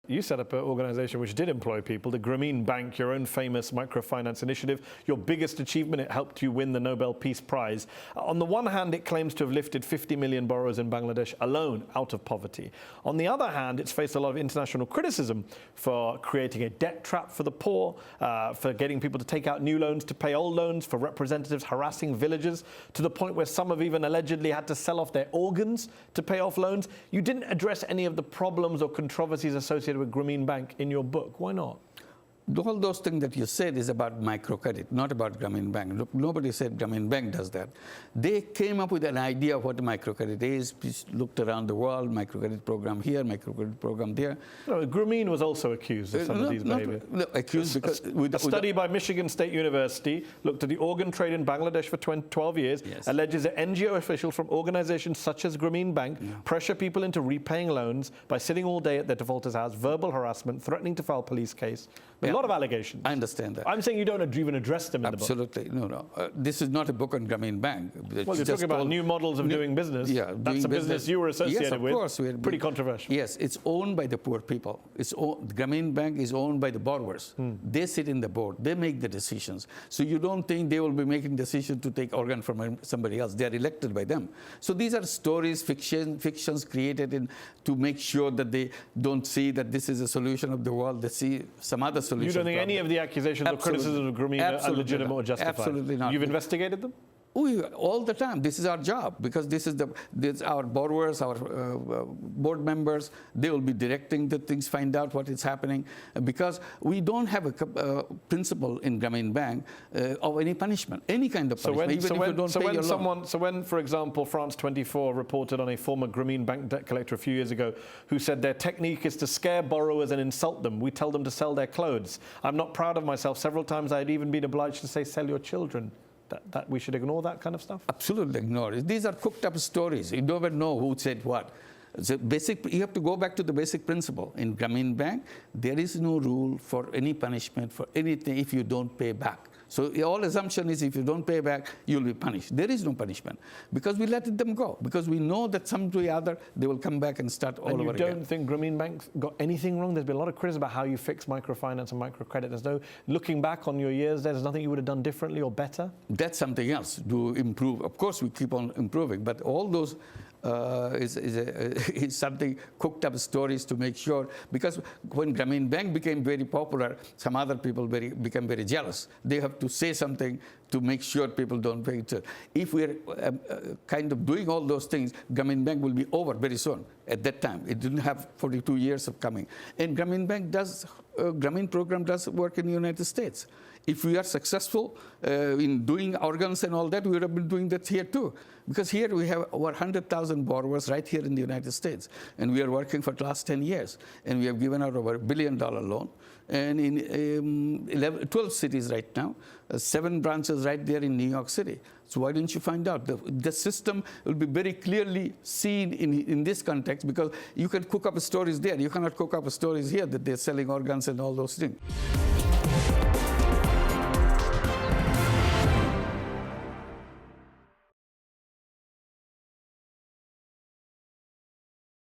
You set up an organization which did employ people, the Grameen Bank, your own famous microfinance initiative. Your biggest achievement, it helped you win the Nobel Peace Prize. On the one hand, it claims to have lifted 50 million borrowers in Bangladesh alone out of poverty. On the other hand, it's faced a lot of international criticism for creating a debt trap for the poor, for getting people to take out new loans to pay old loans, for representatives harassing villagers to the point where some have even allegedly had to sell off their organs to pay off loans. You didn't address any of the problems or controversies associated with Grameen Bank in your book. Why not? All those things that you said is about microcredit, not about Grameen Bank. Look, nobody said Grameen Bank does that. They came up with an idea of what microcredit is. We looked around the world, microcredit program here, microcredit program there. No, Grameen was also accused of some of these behavior. No, accused because... A study by Michigan State University looked at the organ trade in Bangladesh for 12 years, Yes. alleges that NGO officials from organizations such as Grameen Bank pressure people into repaying loans by sitting all day at their defaulter's house, verbal harassment, threatening to file police case. A lot of allegations. I understand that. I'm saying you don't even address them in the book. Absolutely. No. This is not a book on Grameen Bank. Well, you're talking about new models of doing business. Yeah, that's a business you were associated with. Yes, of course. Pretty controversial. Yes, it's owned by the poor people. Grameen Bank is owned by the borrowers. They sit in the board. They make the decisions. So you don't think they will be making decisions to take organ from somebody else. They are elected by them. So these are stories, fictions created to make sure that they don't see that this is a solution of the world. They see some other solution. You don't think any of the accusations or criticisms of Grameen are legitimate or justified? Absolutely not. You've investigated them? All the time. This is our job because this is our borrowers, our board members. They will be directing the things, find out what is happening. Because we don't have a principle in Grameen Bank of any punishment, any kind of punishment, even if you don't pay your loan. So when, for example, France 24 reported on a former Grameen Bank debt collector a few years ago who said their technique is to scare borrowers and insult them. We tell them to sell their clothes. I'm not proud of myself. Several times I had even been obliged to say, sell your children. That we should ignore that kind of stuff? Absolutely ignore it. These are cooked up stories. You never know who said what. So you have to go back to the basic principle. In Grameen Bank, there is no rule for any punishment for anything if you don't pay back. So all assumption is if you don't pay back, you'll be punished. There is no punishment because we let them go. Because we know that someday or other they will come back and start all over again. And you don't think Grameen Bank got anything wrong? There's been a lot of criticism about how you fix microfinance and microcredit. There's no, looking back on your years, there's nothing you would have done differently or better? That's something else to improve. Of course, we keep on improving, but all those is something cooked up stories to make sure, because when Grameen Bank became very popular, some other people became very jealous. They have to say something to make sure people don't pay it. If we're kind of doing all those things, Grameen Bank will be over very soon. At that time, it didn't have 42 years of coming. And Grameen Bank Grameen program does work in the United States. If we are successful in doing organs and all that, we would have been doing that here too. Because here we have over 100,000 borrowers right here in the United States. And we are working for the last 10 years. And we have given out over $1 billion loan. And in 12 cities right now, 7 branches right there in New York City. So why didn't you find out? The system will be very clearly seen in this context, because you can cook up stories there. You cannot cook up stories here that they're selling organs and all those things.